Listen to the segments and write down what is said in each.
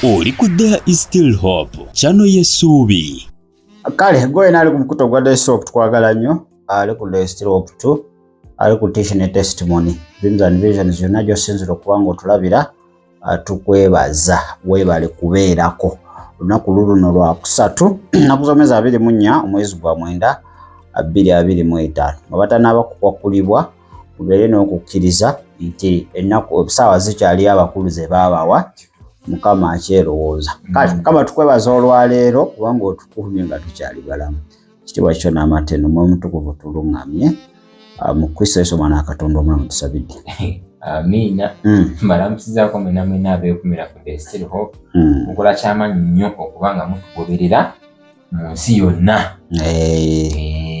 Oli ku There is Still Hope, channel y'essuubi. Kale gwe nali ku mukuto gwa There is Still Hope twagala nnyo, ali ku There is Still Hope 2, ali ku Teaching a Testimony. Dreams and Visions yonna gy'osinzira okuba ng'otulabira, tukwebaza weebale kubeerako. Olunaku luno lwa kusatu nakusomeza 24 omwezi gwa mwenda 2025 abatanaaba kukwakulibwa mugere n'okukkiriza nti ennaku ssaawa zikyali abakulu ze baabawa Mukama akyerowooza. Kale Mukama tukwebaza olwaleero kubanga otukuumye nga tukyali balamu. Ekitiibwa kyo n'amatendo mu mutukuvu tuluŋŋamye mu Kristo Yesu Omwana wa Katonda omulamu tusabidde. Amina. Mbalamusizaako mwena abeekumira ku There is Still Hope. Mukola ky'amaanyi nnyo okuba nga mutugoberera mu nsi yonna.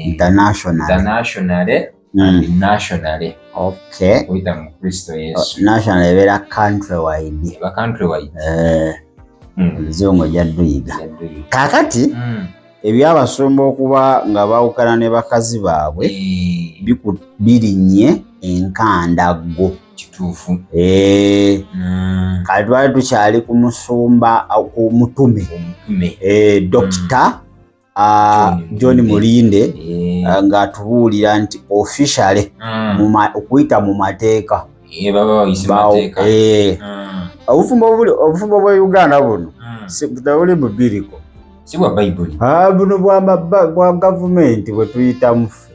Internationally and nationally. Okay. Wita mu Kristo Yesu. National ebeera country wide. Eba country wide. Ziongo jadduyiga. Kakati ebyabasumba okuba nga bawukana ne bakazi baabwe birinnye enkandaggo. Kituufu. Kati twali tukyali ku musumba ku mutume. Dr. John Mulinde ng'atubuulira nti officially okuyita mu mateeka obufumbo bwa Uganda buno buli mu biriko si bwa Bible buno bwa gavumenti bwe tuyita mufe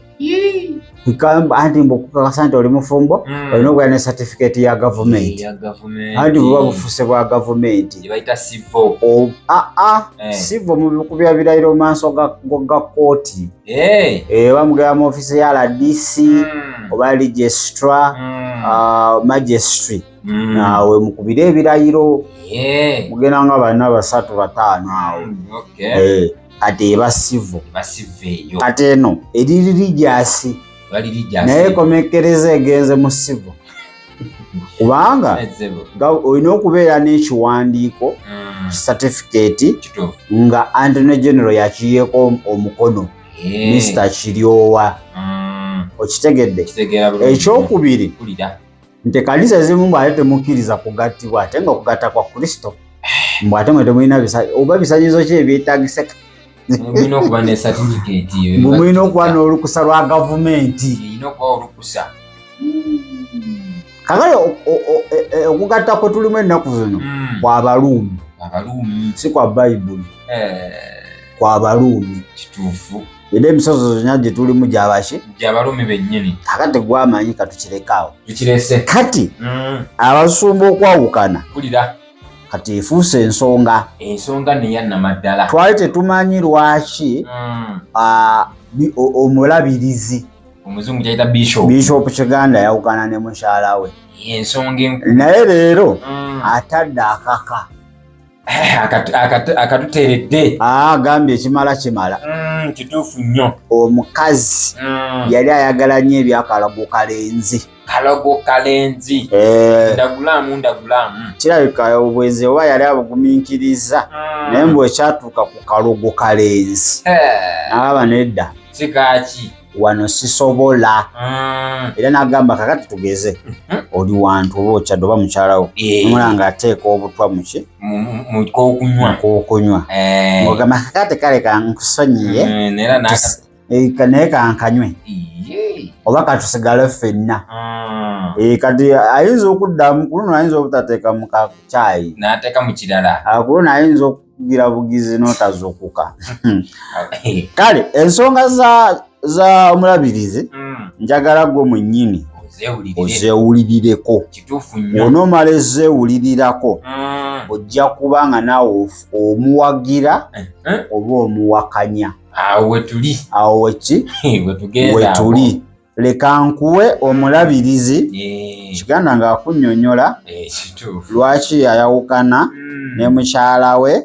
anti mbokukakasa nti oli mufumbo olina okuba ne certificate ya gavumenti anti buba bufuse bwa gavumenti sivo mu bikubya birayiro maaso ga kooti bamugera mu ofisi ya RDC oba registrar magistry nawe mukubira ebirayiro mugenda nga bana basatu bataano awo kati eba sivo kati eno eri religious naye komekereza egenze mu sivo kubanga olina okubeera n'ekiwandiiko certificate nga Attorney General yakiyeeko omukono Mr. Kiryowa okitegedde. Ekyokubiri nti kanisa ezimu mbwate temukkiriza kugattibwa ate nga okugatta kwa Kristo mbwate mwe temulina oba bisaanyizo ki ebyetaagisa mulina okuba ne certificate mulina okuba n'olukusa lwa gavumenti kakale okugatta kwe tulimu ennaku zino kwa Baruumi si kwa Bayibuli kwa Baruumi. Kituufu. Era emisozo zonna gye tulimu gy'abaki gy'Abaruumi bennyini kakati gwamanyi katukirekaawo tukirese kati abasumba okwawukana kulira kati efuuse ensonga neyannamaddala twali tetumanyi lwaki omulabirizi omuzungu kyayita Bishop Kiganda yawukana ne mukyala we ensonga enkulu naye leero atadde akaka akatuteeredde agambye ekimala kimala. Kituufu nnyo. Omukazi yali ayagala nnyo ebyakalago kalenzi ndagulaamu kirabika obwenzi oba yali abugumiikiriza naye mbwe ekyatuuka ku kalogo kalenzi n'agamba nedda kikaaki wano sisobola era n'agamba kakati tugeze oli wantu oba okyadde oba mukyalawo omulanga ateeka obutwa muki mukokunywa ng'ogamba kakati kale kankusonyiye naye kankanywe oba katusigale ffenna kati ayinza okuddamu ku luno ayinza obutateeka mu kakyayi n'ateeka mu kirala ku luno ayinza okugira bugizi n'otazuukuka kale ensonga za omulabirizi njagala gwe mwennyini ozeewulirireko. Onoomala ezeewulirirako ojja kuba nga naawe omuwagira oba omuwakanya awo wetuli. Leka nkuwe omulabirizi Kiganda ng'akunnyonnyola lwaki yayawukana ne mukyala we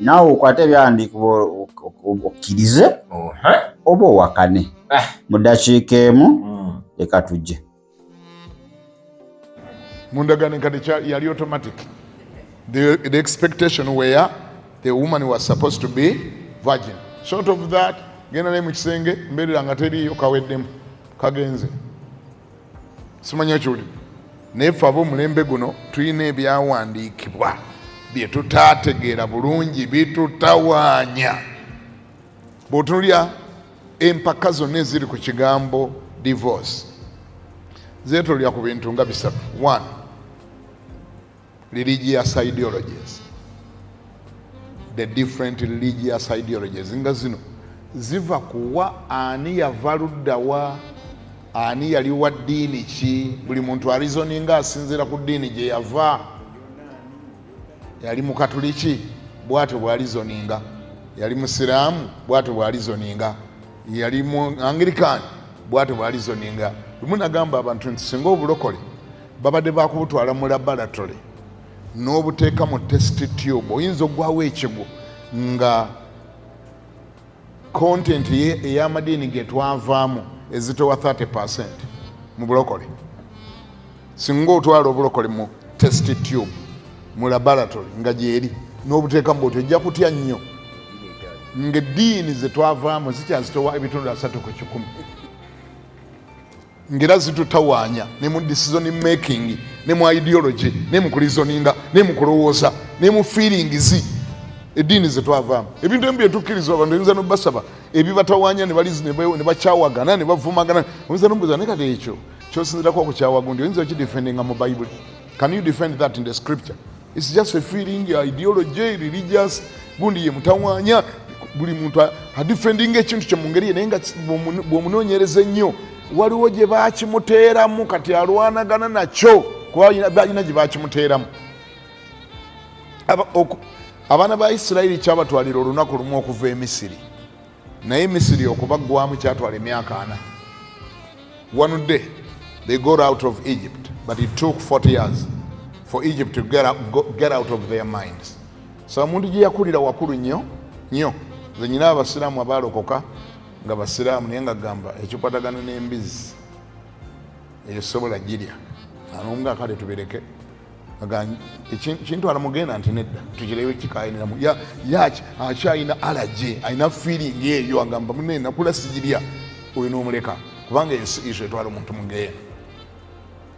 naawe okwate ebyawandiikibwa okkirize oba owakane mu ddakiika emu leka tujje mundagane kati yali automatic. The expectation where the woman was supposed to be virgin. Short of that, genda ne mu kisenge mbeerera nga teriyo kaweddemu kagenze simanyi ekyoli naye ffe ab'omulembe guno tulina ebyawandiikibwa bye tutategeera bulungi bitutawaanya. Bw'otunuulira empaka zonna eziri ku kigambo divorce zeetolera ku bintu nga bisatu. 1, religious ideologies. The different religious ideologies nga zino ziva kuwa, ani yava luddawa, ani yali wa ddiini ki. Buli muntu arizoninga asinziira ku ddiini gye yava. Yali mukatuliki bw'atyo bw'arizoninga, yali musiraamu bw'atyo bw'arizoninga, yali mu Anglican bw'atyo bw'arizoninga. Lumu nagamba abantu nti singa obulokole babadde bakubutwala mu laboratory n'obuteeka mu test tube, oyinza oggwawo ekigo nga content ey'amadiini ge twavaamu ezitowa 30% mu bulokole. Singa otwala obulokole mu test tube mu laboratory nga gyeri n'obuteeka mu bwoti, ojja kutya nnyo ng'eddiini ze twavaamu zikyazitowa ebitundu 3 ku 100, ng'era zitutawaanya ne mu decision making, ne mu ideology, ne mu kulizoninga, ne mu kulowooza, ne mu feelings. Eddiini ze twavaamu ebintu ebimu byetukkiriza abantu oyinza n'obasaba ebibatawaanya ne balizi ne bakyawagana ne bavumagana. Oyinza n'omubuuza naye kati ekyo kyosinzirako okukyawa gundi oyinza okidefendinga mu Bible. Can you defend that in the scripture? It's just a feeling, ideology, religious. Gundi ye mutawaanya, buli muntu adefendinga ekintu kye mu ngeri ye, naye nga bw'omunoonyereza ennyo waliwo gye baakimuteeramu kati alwanagana nakyo kuba balina gye baakimuteeramu. Abaana ba Isirayiri kyabatwalira olunaku lumu okuva e Misiri, naye Misiri okubaggwamu kyatwala emyaka 4. One day they got out of Egypt, but it took 40 years for Egypt to get out of their minds. So omuntu gye yakulira wakulu nnyo nnyo. Nze nyina abasiraamu abaalokoka nga basiraamu naye nga gamba ekikwatagana n'embizi eyo sobola girya anomuga kale tubireke ekintu alamugenda nti nedda tukirewe kikayiniramu yaki akyayina allergy ayina feeling eyo agamba munne nakula sigirya oyo n'omuleka kubanga isho etwala omuntu mugeena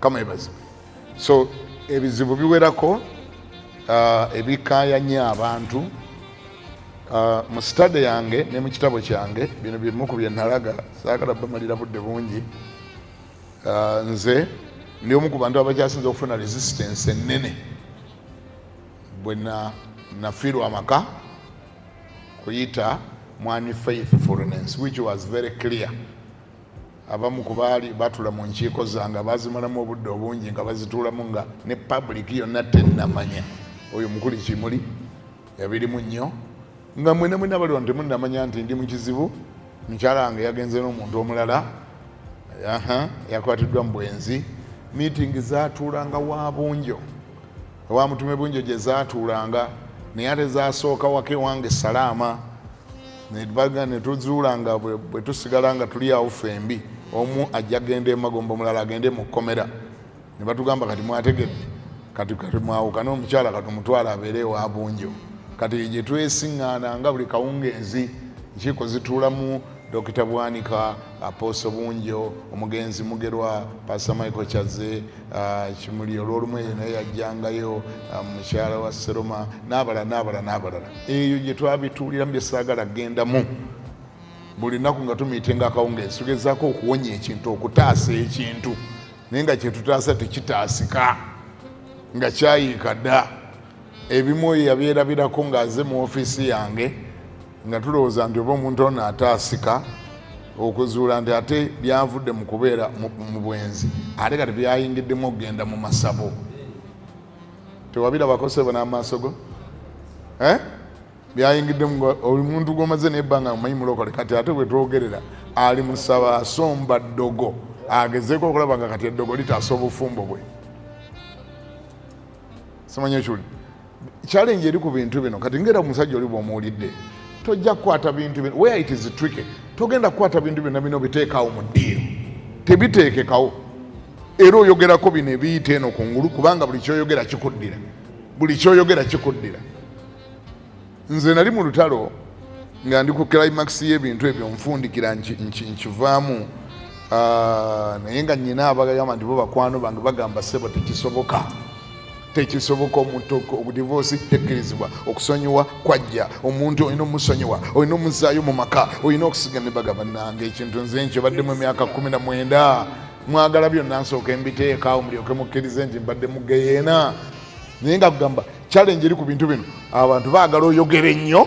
kama ebazi. So ebizibu biwerako ebikayanya abantu. Mu study yange ne mu kitabo kyange bino bimu ku bye nalaga saagala bamalira budde bungi. Nze ndi omu ku bantu abakyasinza okufuna resistance ennene bwe nafiirwa amaka kuyita mwani faithfulness, which was very clear. Abamu ku baali batula mu nkiiko zange bazimalamu obudde obungi nga bazituulamu nga ne public yonna tennamanya oyo mukuli kimuli yabirimu nnyo nga mwena bali wantu temunnamanya nti ndi mu kizibu. Mukyala wange yagenze n'omuntu omulala yakwatiddwa mu bwenzi. Meeting zaatuulanga wa Bunjo, wa Mutume Bunjo gye zaatuulanga, naye ate zaasooka wake wange Salaama ne tuzuulanga bwe tusigala nga tuli awo fembi, omu ajja genda emagombo omulala agende mu kkomera. Ne batugamba kati mwategedde kati mwawukana omukyala kati mutwala abeere wa Bunjo. Kati gye twesiŋŋaananga buli kawungeezi nkiiko zituulamu Dr. Bwanika, Apostle Bunjo, omugenzi Mugerwa, Pastor Michael Kyaze, Kimuli olw'olumu naye yajjangayo, mukyala wa Seroma n'abalala. Eyo gye twabituuliramu bye saagala gendamu. Buli nnaku nga tumiitenga akawungeezi tugezaako okuwonya ekintu, okutaasa ekintu, naye nga kyetutaasa tekitaasika nga kyayiika dda. Ebimu oyo yabyerabirako ng'aze mu ofiisi yange nga tulowooza nti oba omuntu ono ataasika, okuzuula nti ate byavudde mu kubeera mu bwenzi ate kati byayingiddemu okugenda mu masabo. Tewabirabako ssebo n'amaaso go? Byayingiddemu omuntu gw'omaze n'ebbanga mumanyi mulokole, kati ate bwe twogerera ali musaba asomba ddogo agezeeko okulaba nga kati eddogo litaasa obufumbo bwe. Simanyi ekyuli challenge eri ku bintu bino. Kati ngera omusajja oli bw'omuwulidde tojja kukwata bintu bino, where it is tricky, togenda kukwata bintu bino bino biteekaawo mu ddiiro, tebiteekekawo. Era oyogerako bino ebiyita eno ku ngulu kubanga buli kyoyogera kikuddira. Nze nali mu lutalo nga ndi ku climax y'ebintu ebyo nfundikira nkivaamu, naye nga nnyina abagamba nti bo bakwano bange bagamba ssebo tekisoboka tekisoboka omuntu divorce tekkirizibwa okusonyiwa kwajja omuntu olina omusonyiwa olina omuzaayo mu maka olina okusigana ebaga bannange ekintu nze nkyo baddemu emyaka 19 mwagala byonna nsooka embiteekaawo mulyoke mukkirize nti mbadde mugeyeena naye nga kugamba challenge eri ku bintu bino abantu baagala oyogera ennyo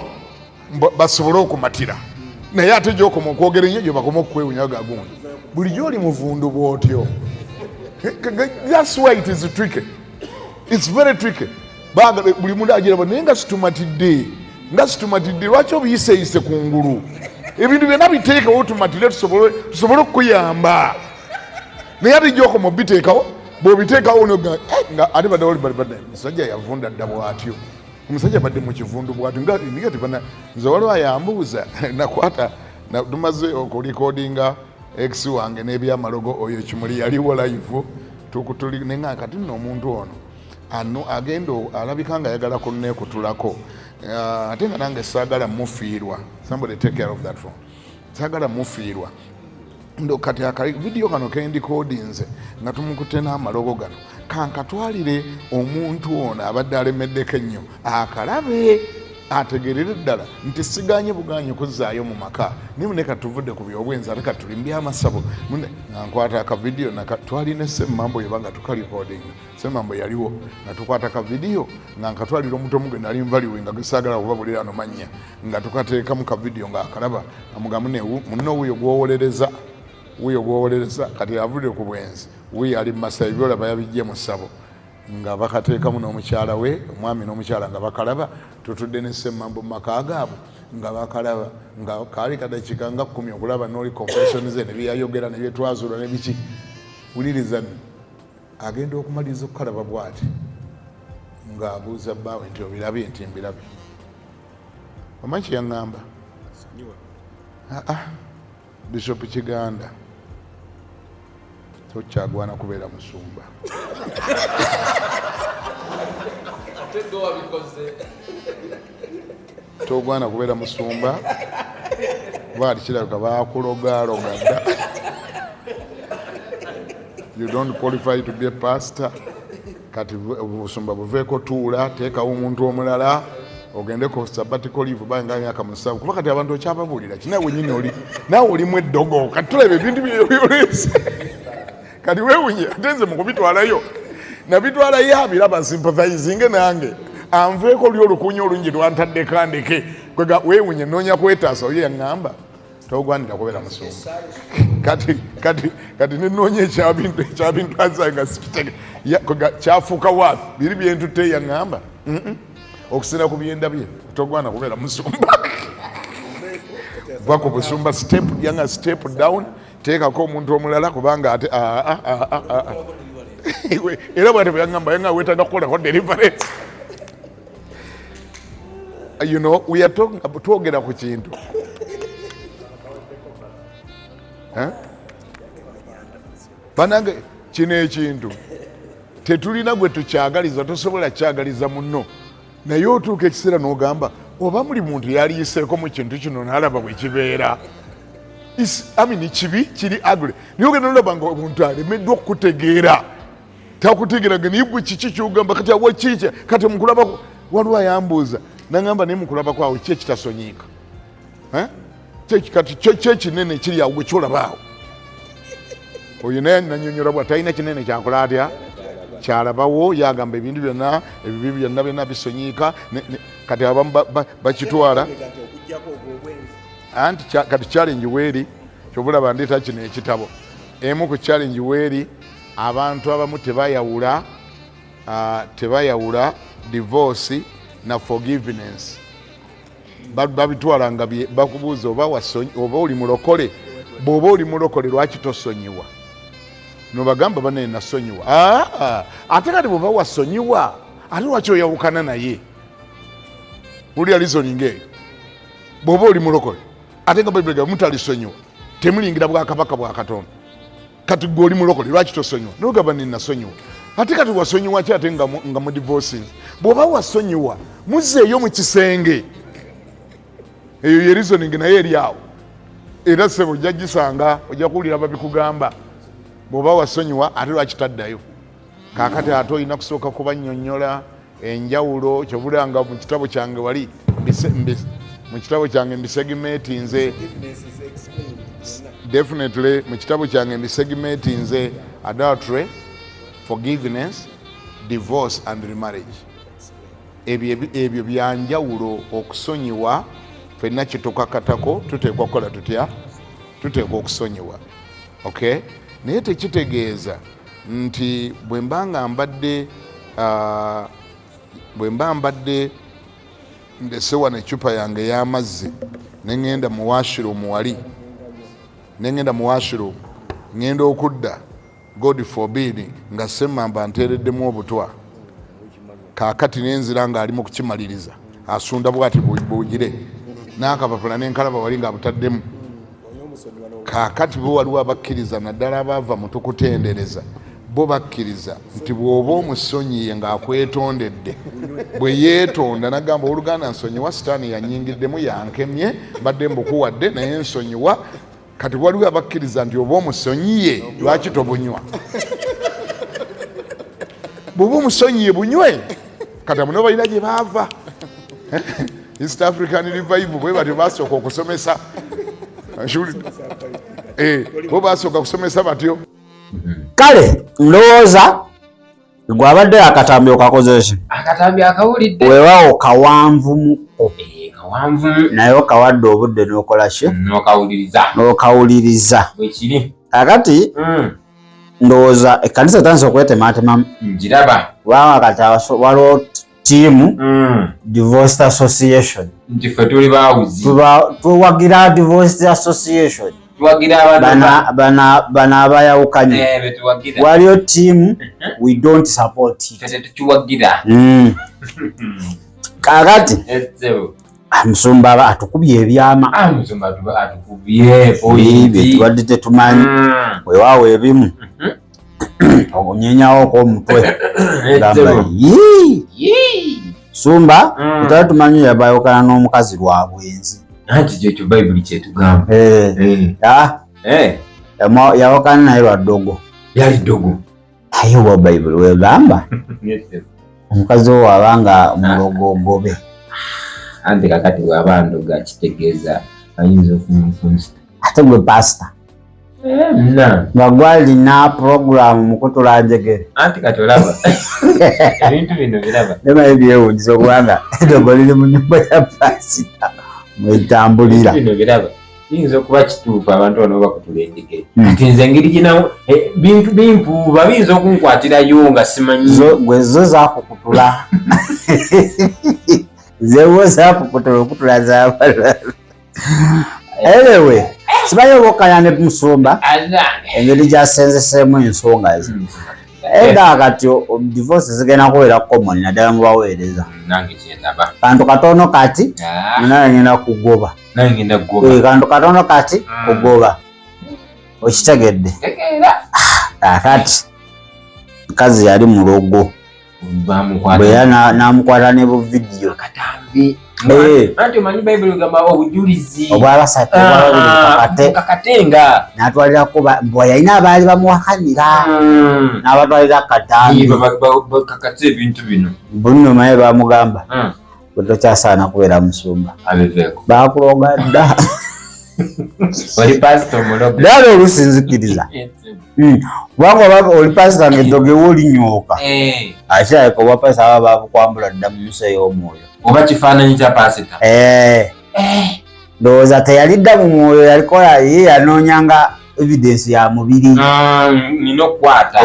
basobole okumatira naye ate gyokoma okwogera ennyo gye bakoma okukwewunya gagundi bulijjo oli muvundu bw'otyo. That's why it is tricky. It's very tricky. Buli muntu agira naye nga situmatidde lwaki obiyiseyise ku ngulu ebintu byonna biteekawo tumatire tusobole okuyamba naye ate gyokoma obiteekawo bw'obiteekawo nga ate badde oli badde musajja yavunda dda bw'atyo omusajja badde mu kivundu bw'atyo ngatigana nze waliwo ayambuuza nakwata tumaze okulikodinga ex wange n'ebyamalogo oyo kimuli yaliwo live tukutuli nenga kati nno omuntu ono agenda alabika nga ayagala kunneekutulako ate nga nange saagala mufiirwa. Somebody take care of that phone. Saagala mufiirwa ndo kati video kano kendikodinze nga tumukutte n'amalogo gano kankatwalire omuntu ono abadde alemeddeko ennyo akalabe ategerere ddala nti siganye buganye kuzzaayo mu maka nimune katuvudde ku byobwenzi ate katulimbye amasabo nkwata akavidiyo twalina semmambo yebanga tukalikodinga semmambo yaliwo nga tukwata akavidiyo nga nkatwalira omuntu omuge nali nvaliwe nga gesaagala kubabulira ano mannya nga tukateekamu kavidiyo nga akalaba amugamu munno wuyo gwowolereza kati avudde ku bwenzi wuyo ali mumasaba ebyolaba yabijje mu ssabo nga bakateekamu n'omukyala we omwami n'omukyala nga bakalaba tutudde ne semmambo mu maka gaabwe nga bakalaba nga kaali kadakiika nga 10 okulaba n'oli confession ze ne byayogera ne byetwazuula ne biki wuliriza agenda okumaliriza okukalaba bw'ati ng'abuuza bbaawe nti obirabye nti mbirabye omanyi kye yaŋŋamba Bishop Kiganda tokyagwana kubeera musumba togwana kubeera musumba baali kirabika bakulogaloga dda you don't qualify to be a pastor kati obusumba buveeko tuula teekawo omuntu omulala ogende ku sabbatical leave banga myaka 7 kuba kati abantu okyababuulira kinawe nyini oli naawe olimu eddogo kati tulebe ebintu byolese kati weewunye ate nze mukubitwalayo nabitwalayo abiraba sympathizinge nange anveeko oli olukunya olungi lwantadde kandeke kwega weewunye noonya kwetaasa oyo yaŋŋamba togwanira kubeera musumba kati nenoonya ekyabintu azanga sikitege kyafuuka waafi biri byentutte yaŋŋamba okusira ku byenda bye togwana kubeera musumba vako busumba yanga step down teekako omuntu omulala kubanga ate era bwate bweyaŋŋamba yanga wetaaga kukolako deliverance. You know, we are talking twogera ku kintu banange kino ekintu tetulina gwe tukyagaliza tosobola kyagaliza munno naye otuuka ekiseera n'ogamba oba muli muntu yaliyiseeko mu kintu kino n'alaba bwe kibeera kibi kiri agule naye ogenda nolaba nga omuntu alemeddwa okukutegeera takutegeeraga naye gwe kiki kyogamba kati awa kiki kati mukulabako waliwo ayambuuza naŋŋamba naye mukulabako awo ki ekitasonyiika kati kyekinene kiri awo gwe kyolabaawo oyo naye nanyonyola bwa talina kinene kyakola atya kyalabawo yagamba ebintu byonna ebibi byonna bisonyiika kati abamu bakitwala anti kati challenge weeri kyobulaba ndeeta kino ekitabo emu ku challenge weeri abantu abamu tebayawula divorce na forgiveness babitwala nga bakubuuza oba oli mulokole bw'oba oli mulokole lwaki tosonyiwa nobagamba bane nasonyiwa ate kati bw'oba wasonyiwa ate lwaki oyawukana naye ulya reasoning eyo bw'oba oli mulokole ate nga bayibuli mutalisonyiwa temulingira bwakabaka bwa Katonda kati gwe oli mulokole lwaki tosonyiwa nogamba ne nasonyiwa ate kati wasonyiwa ki ate nga mu divorcing bw'oba wasonyiwa muzzeeyo mu kisenge eyo ye reasoning naye eri awo era sebo ojja gisanga ojja kuwulira babikugamba bw'oba wasonyiwa ate lwaki taddayo kakati ate olina kusooka kubannyonnyola enjawulo kyobulanga mu kitabo kyange wali mu kitabo kyange mbisegmentinze definitely mu kitabo kyange mbisegmentinze adultery, forgiveness, divorce and remarriage. Ebyo byanjawulo okusonyiwa fenna kitukakatako tuteekwa kukola tutya tuteekwa okusonyiwa. Okay, naye tekitegeeza nti bwe mba mbadde ndese wano ecupa yange ey'amazzi neŋŋenda mu washroom wali neŋŋenda mu washroom ŋŋenda okudda God forbid nga semmamba nteereddemu obutwa kaakati nenzira ng'ali mu kukimaliriza asunda bwati bugire n'akapapula n'enkalaba wali ng'abutaddemu. Kaakati bo waliwo abakkiriza naddala abaava mu tukutendereza bo bakkiriza nti bw'oba omusonyiye ng'akwetondedde bwe yeetonda nagamba oluganda nsonyiwa sitaani yannyingiddemu yankemye mbadde mbukuwadde naye nsonyiwa. Kati waliwo abakkiriza nti oba omusonyiye lwaki tobunywa? Bw'oba omusonyiye bunywe. Kati muno balina gye baava East African Revival bwe batyo basooka okusomesa bo basooka kusomesa batyo. Kale ndowooza gwabadde akatambi okakozeki akatambi akawulidde weewaawo kawanvumuko kawanvu naye okawadde obudde n'okola ki n'okawuliriza bwekiri. kakati ndowooza ekkanisa etandise okwetematemamu njiraba kubanga kati waliwo tiimu Divorced Association nti ffe tuli baawuzi tuwagira Divorced Association tuwagira bana abayawukanye waliyo tiimu we don't support ffe tetukiwagira. kakati Musumba aba atukubye ebyama Musumba atukubye pointi tubadde tetumanyi weewaawo ebimu okunyenyawo kw'omutwe gamba Sumba tutali tumanyi yabayokana n'omukazi lwa bwenzi anti kyekyo Bayibuli kyetugamba. Yawakana naye lwa ddogo yali ddogo aye wa Bayibuli wegamba omukazi wo wabanga mulogogobe anti kakati bw'aba ndoga kitegeeza ayinza okumufunza ate gwe pasita nga gwalina puroguramu mukutula njegere anti kati olaba ebintu bino biraba nemaye byewunjisa okubanga eddogo liri mu nyumba ya pasita mwetambulira bino biraba yinza okuba kituufu abantu bano bakutula enjegere ati nze engeri ginawo bintu bimpuuba biyinza okunkwatirayo nga simanyi gwe zo zakukutula zewo zakukutula okutula zabalala erewe simanyi oba okkanya ne Musumba engeri gyasenzeseemu ensonga ze era kati divorce zigenda kubeera common naddala mu baweereza kantu katono kati naye ngenda kugoba kantu katono kati kugoba okitegedde kakati mukazi yali mulogo bwe namukwata ne bu vidiyo anti omanyi Bayibuli egamba obujulizi obwabasatu kakatenga n'atwalirako bwe yalina abaali bamuwakanira n'abatwalira katambi bakakatse ebintu bino bunno naye bamugamba bwe tokyasaana kubeera Musumba bakuloga dda oli pasita omulogo ddala olusinzikiriza kubanga oli pasita ng'eddogo ewe olinyooka akyayeka obwa pasita aba babukwambula dda mu nsi ey'omwoyo oba kifaananyi kya pasita ndowooza teyalidda mu mwoyo yalikola ye yanoonyanga evidence ya mubiri nina okukwata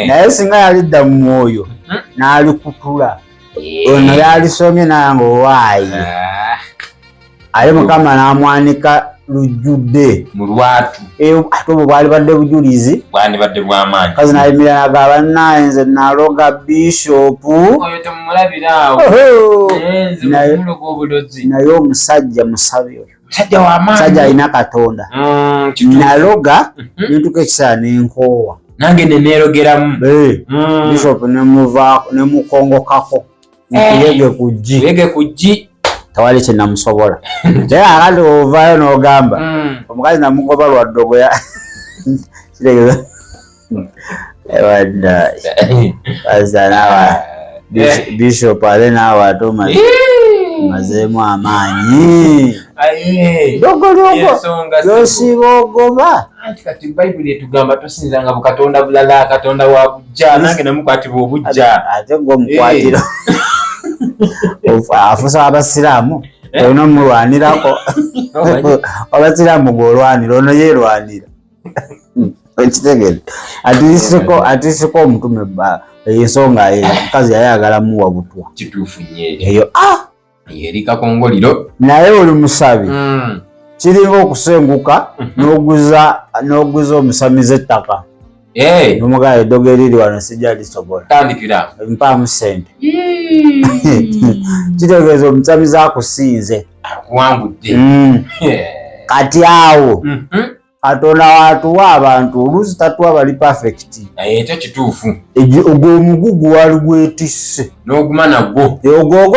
naye singa yalidda mu mwoyo n'alikutula ono yalisomye nanga owaayi aye Mukama n'amwanika lujjudde mu lwatu ate obwo bwali badde bujulizi bwandibadde bw'amaanyi kazi nayimirira nagamba nnaye nze naloga bishopu oyo temumulabiraawo nze muloga obulozi naye omusajja musabi oyo musajja w'amaanyi musajja alina Katonda naloga nentuka ekisaa nenkoowa nange neneerogeramu bishopu nemukongokako mukuyege kuggi tewali kyenamusobola naye akati ovaayo n'ogamba omukazi namugoba lwa ddogo kitegeeza Ewada. Azana Bishop ale na watu mazemu amanyi. Dogo. Yosibogoba. Kati Bible etugamba tosinzanga bu Katonda bulala, Katonda wa bujja, nange namukwati bw'obujja. Ate ngo mukwatira. Afusa abasiraamu olina mulwanirako. Abasiraamu golwanira ono yerwanira. Ekitegere atisiko omutume ensonga omukazi yayagala muwa butwa. Kituufu nnyo eyo. Eri kakongoliro naye oli musabi kiringa okusenguka n'oguza omusamiza ettaka. Nomugala eddogo eriri wano sijja lisobola. Tandikira. Mpaamu ssente. Kitegeeza omusamiza akusinze. Akuwangudde. Kati awo Katonda watuwa abantu oluusi tatuwa bali perfect. Ekyo kituufu. Ogwo omugugu wali gwetisse. N'oguma nagwo. Ogwo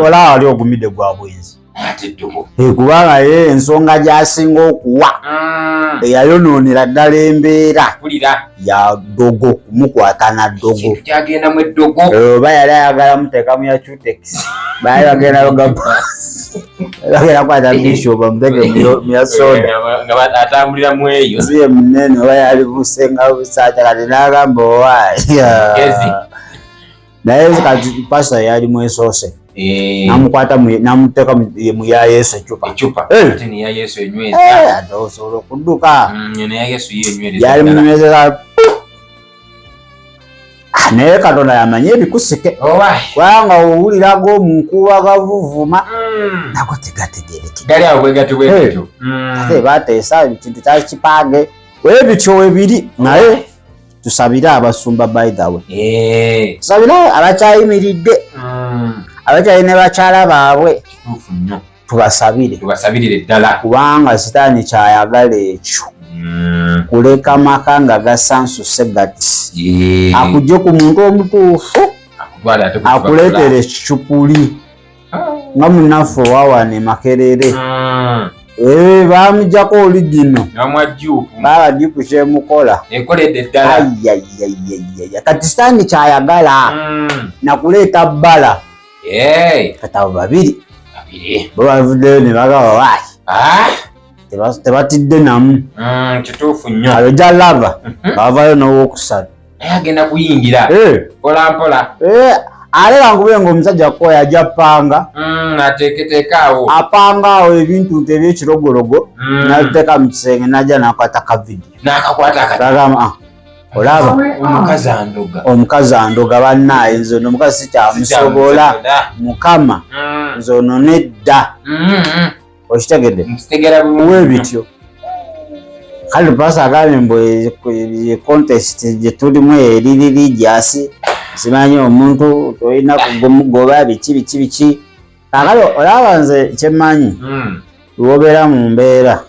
olaba wali ogumidde gwa bwenzi. Ate ddogo. Kubanga ye ensonga gy'asinga okuwa eyayonoonera ddala embeera ya ddogo, kumukwata na ddogo. Kintu kyagenda mu eddogo. Oba yali ayagala muteeka mu ya Chutex. Baali bagenda bagenda kwata Bishop bamuteke mu ya soda. Nga atambulira mu eyo. Siye munene oba yali busenga busaaca kati n'agamba owaayi. Naye kati pastor yali mwesoose. Namukwata namuteeka mu ya Yesu ecupa. Ate ni ya Yesu enyweza. Ate osobola okudduka. Ne ya Yesu yenyweza. Yali munyweza. Naye Katonda yamanyi ebikusike. Kubanga owulira g'omunkuba gavuvuma nago tegategerekeka. Gali awo bwegatyo. Ate bateesa ekintu kyali kipange ebityo webiri. Naye tusabire abasumba by the way. Tusabire abakyayimiridde. Abakyalina bakyala baabwe. Tubasabirire ddala. Kubanga sitaani kyayagala ekyo. Kuleka maka nga gasansuse gati. Akujje ku muntu omutuufu. Akuleetere ekicupuli. Nga munnaffe owawane Makerere. Bamujjako oligino. Baba jupu kyemukola. Ekoledde ddala. Kati sitaani kyayagala. Nakuleeta bbala. Kati abo babiri. Bo bavuddeyo ne bagaba waayi. Tebatidde namu. Kituufu nnyo. Alojja lava bavayo n'owookusatu. Naye agenda kuyingira. Mpola mpola. Ale bankubire ng'omusajja koya ajja panga. Ateeketeeka awo. Apanga awo ebintu eby'ekirogologo. N'abiteeka mu kisenge n'ajja n'akwata ka vidiyo. N'akakwata akati. Agamba olaba omukazi andoga bannaaye nze ono omukazi sikyamusobola Mukama nze ono nedda. Okitegedde? Webityo. Kale pasa agambye mbu contest gye tulimu eri religious simanyi omuntu tolina kugoba biki. Kakale olaba nze kyemmanyi lwobeera mu mbeera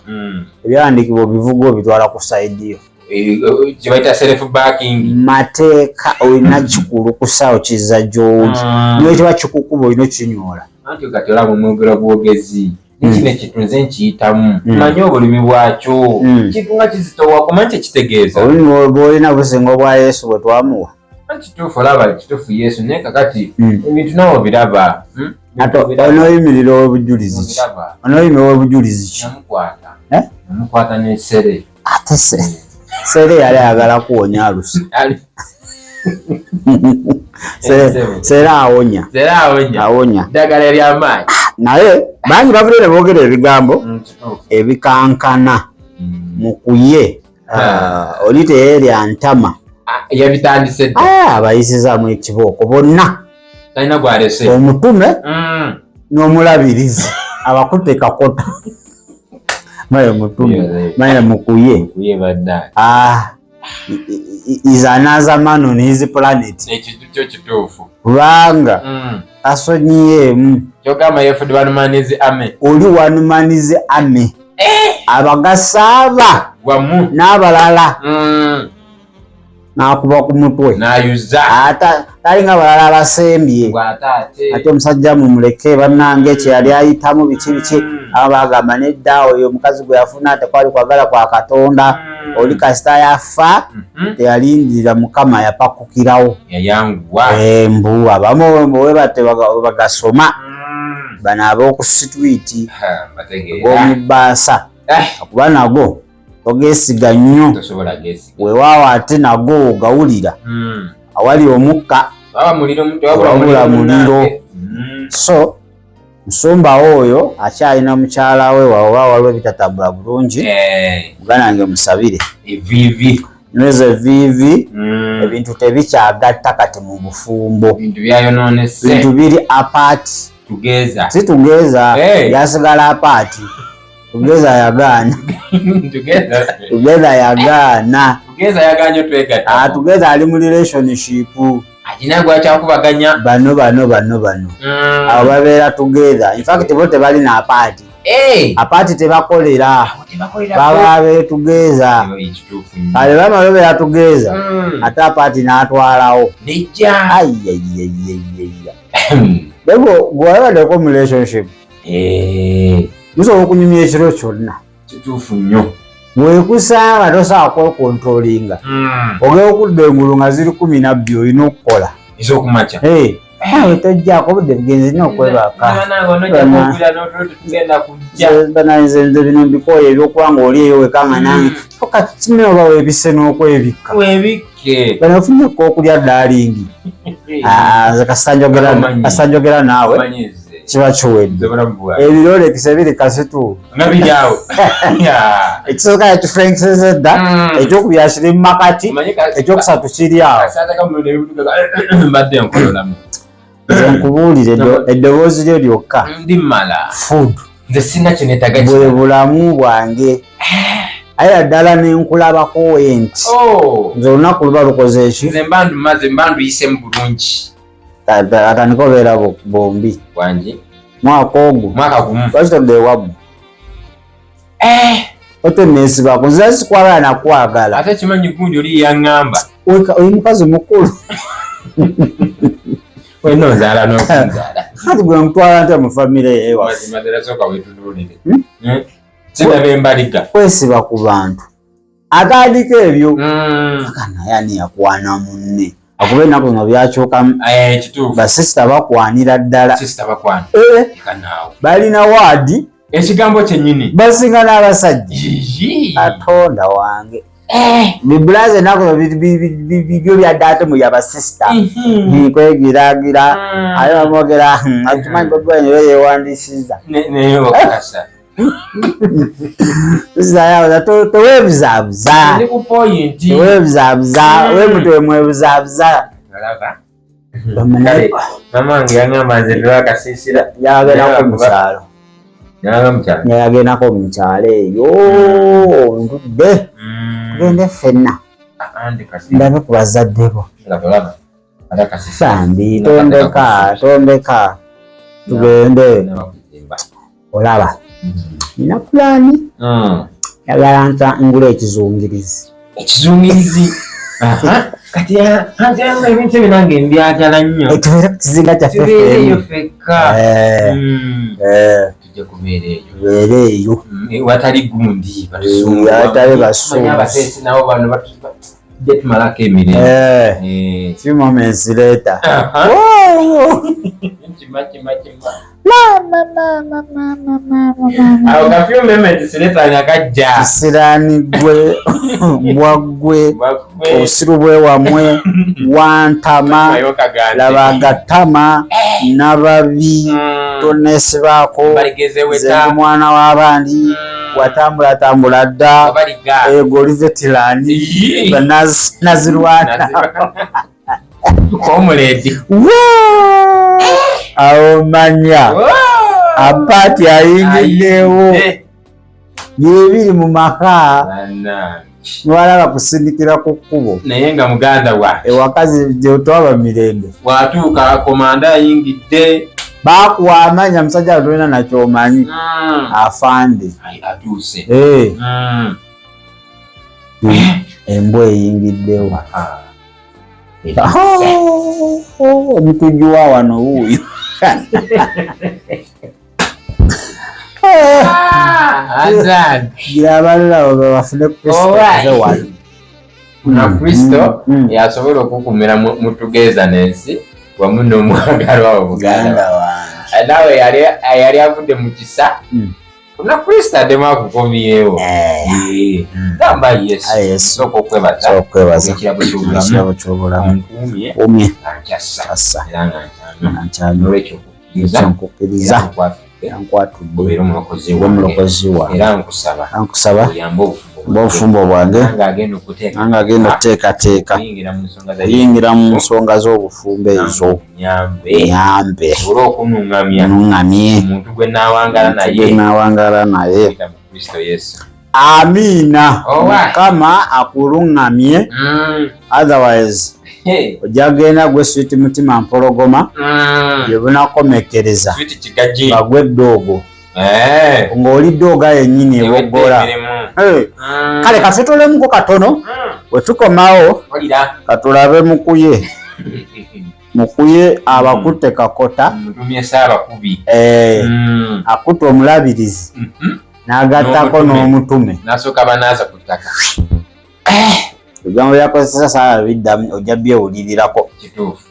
ebyawandiikibwa bivuga obitwala ku saidiyo. Kibaita self backing. Mateeka olina kikulukusa okizza gy'oli. Niyo kiba kikukuba olina okinyola. Anti kati olaba omwogero bwogezi. Nikino ekitunze nkiyitamu. Manyi obulimi bwakyo. Kintu nga kizitowa kumanyi kyekitegeeza. Olulimi bw'olina businga obwa Yesu bwe twamuwa. Kituufu olaba kituufu Yesu naye kakati ebintu nawo biraba. Onooyimirira obujulizi ki? Onooyimirira obujulizi ki? Namukwata n'essere. Ate sere yali ayagala kuwonya alusi. Sere awonya. Ddagala ery'amaanyi. Naye bangi bavudde ne boogera ebigambo ebikankana mu kuye. Oli teyeerya ntama. Yabitandise dda. Abayisizaamu ekibooko bonna. Talina gw'alese. Omutume n'omulabirizi abakutte kakota. Maye mutume. Maye mukuye. Is another man on his planet. Ekyo kituufu. Kubanga asonyiyeemu. Kyogamba yefudde banumanizi ame. Oli wanumanizi ame. Abagasaaba. Wamu. N'abalala. n'akuba ku mutwe n'ayuza talinga balala abasembye ate omusajja mumuleke bannange kye yali ayitamu biki aba bagamba nedda oyo omukazi gwe yafuna tekwali kwagala kwa Katonda oli kasita yafa teyalindira Mukama yapakukirawo yayanguwa embu abamu we bate bagasoma bano ab'oku sitwiti b'omubbaasa akuba nago togeesiga nnyo weewaawo ate nago ogawulira awali omukka wabula muliro so musumba oyo akyalina mukyala we wawa waliwo bitatambula bulungi muganange musabire nyweza evivi ebintu tebikyagatta kati mu bufumbo bintu biri apart si tugeeza yasigala apart tugeza yagaana tugeza yagaana tugeza ali mu relationship bano abo babeera tugeza infact bo tebalina apaati apaati tebakolera baba betugeza ale bamabera tugeza ate apaati n'atwalawo bego gwabadeko mu relationship musobola okunyumya ekiro kyonna kituufu nnyo wekusanga tosobola kwekontrolinga ogenda okudda engulu nga ziri 12 olina okukola ez'okumakya nawe tojjaako obudde bugenzi nnyo okwebaka bananze nze bino mbikooya ebyokuba nga oli eyo wekanga nange oka simina oba weebise n'okwebikka bano ofunyeko okulya dalingi nze kasanjogera naawe kiba kiwedde ebirolekisa biri kasitu ekisooka yakifrankiseza dda ekyokubyakiri mu makati ekyokusatu kiri awo nze nkubuulire eddoboozi lyo lyokka food bwe bulamu bwange aye ddala nenkulabako wenti nze olunaku luba lukoze eki atandika obeera bombi mwaka ogwo lwaki todde ewabwe oteneesibako nzira sikwagala nakwagala ate kimanyi gundi oli yaŋŋamba oyo mukazi mukulu wena ozaala n'okunzaala kati gwe mutwala nti mu famire mazima sooka wetunuulire sinaba embaliga kwesiba ku bantu atandika ebyo naye ani yakwana munne akuba ennaku zino byakyukamu basisita bakwanira ddala balina waadi ekigambo kyennyini basinga n'abasajja Katonda wange bibulaze ennaku bibyo byadde ate mu yabasisita kwegiraagira aye bamwogera akimanyi babwaine beyewandiisiza tewebuzaabuza wemutwe mwebuzaabuza mamange yaŋŋamba nze ndwakasiisira yagenako mukyalo yagenako mukyalo eyo ntudde tugende ffenna ndabe ku bazadde bo bambi tondeka tugende olaba nina pulaani yagala ngula ekizungirizi kati anze ebintu ebinange mbyagala nnyo tubeere ku kizinga kyaffe tubeereyo fekka tujja kubeera eyo watali gundi watali basuubuzi abateesi nabo bano tujja tumalako emirimu few moments later awo kafyu moments later nga kajja kisiraani gwe bwaggwe obusiru bwe wamwe wantama laba agatama nababi toneesibaako nze ndi mwana w'abandi watambulatambula dda ego oli veterani nazirwana omuledi awo manya apaati ayingiddeewo byebiri mu maka niwalaba kusindikira ku kkubo naye nga muganda wa ewakazi gyetwaba mirembe watuuka komanda ayingidde bakuwa amanya musajja atolina nakyomanyi afande atuuse embwa eyingiddewo Omutuju wa wano wuuyo. Gira abalala bafune Kristo wano. Na Kristo yasobola okukumira mu tugezanensi wamu n'omwagalwa wa Buganda wange. Nawe yali avudde mu kisa na Kristo ademu akukomyewo. Gamba Yesu sooka okwebaza ekirabo ky'obulamu umye asa era nga nkyamye olwekyo nkukiriza yankwatudde omulokozi wange era nkusaba obufumbo bwange nga agenda okuteekateeka yingira mu nsonga z'obufumbo ezo nyambe nuŋŋamye omuntu gwe naawangala naye. Amiina. Mukama akuluŋŋamye. Otherwise ojja genda gwe Sweet Mutima Mpologoma bye bunakomekereza nga gwe ddoogo ng'oli ddooga yennyini eboggola. Kale katutolemu katono bwe tukomawo katulabe mukuye abakutte kakota akutte omulabirizi n'agattako n'omutume ebigambo byakozesa saala biddamu ojja byewulirirako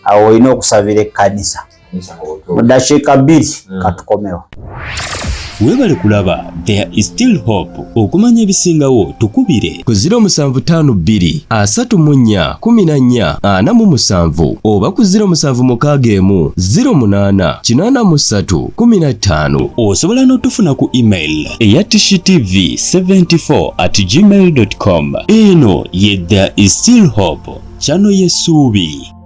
awo olina okusabira ekkanisa mu ddakiika 2 katukomewo. Weebale kulaba There is Still Hope. Okumanya ebisingawo tukubire ku 0752 34 14 47 oba ku 0761 08 83 15. Osobola n'otufuna ku email eya tishitv74@gmail.com. Eno ye There is Still Hope, channel y'essuubi.